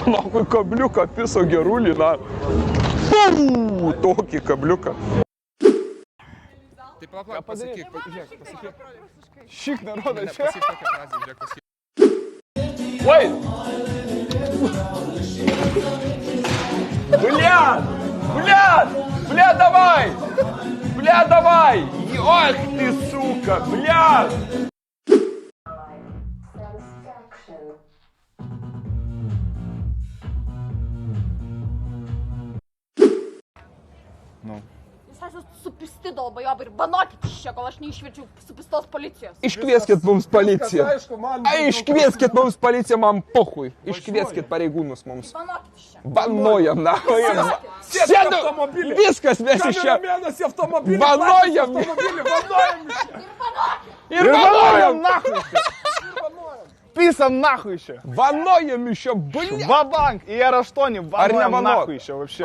Nahui kabliuką piso gerulį, na. Tokį kabliuką. Tai palauk, pasakyk. Šik nerodo čia. Pasakyk tokią frazę, žiūrėk, pasakyk. Wait! Бля, давай! Бля, давай! Ох ты, сука, бля! Jūs esate supisti dolbajobai ir banokit iš čia, kol aš neišverčiau supistos policijos. Iškvieskit mums policiją. Aišku, man. Iškvieskit mums policiją, man pohui. Iškvieskit pareigūnus mums. Banokit iš čia. Vanojam, na. Sėdam automobilį. Viskas mes iš čia. Mėnesį automobilį. Vanojam. Ir vanojam. Nahui čia. Pisam nahui čia. Vanojam iš čia, bля. Vabank, į R8 vanojam nahui čia, вообще.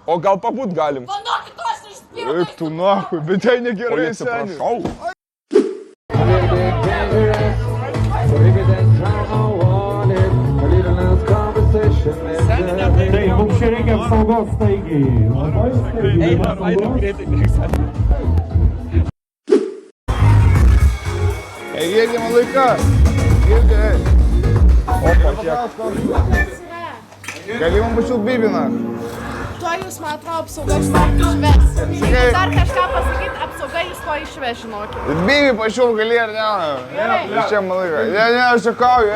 O gal pabūt galim? Banokit, aš išspyrau. Eik tu nahui, bet tai negerai, Policija, seniai. prašau. Tai mums čia reikia apsaugos staigiai. Едем лайка. Едем. Опа, gali man pačių Bibina. Tuo jūs, man atrodo, apsauga iš to išves. Jeigu dar kažką pasakyti, apsauga jūs to išves, žinokit. Bibi pačių gali ar ne? Iš čia man laiką. Ne, aš čia kauju,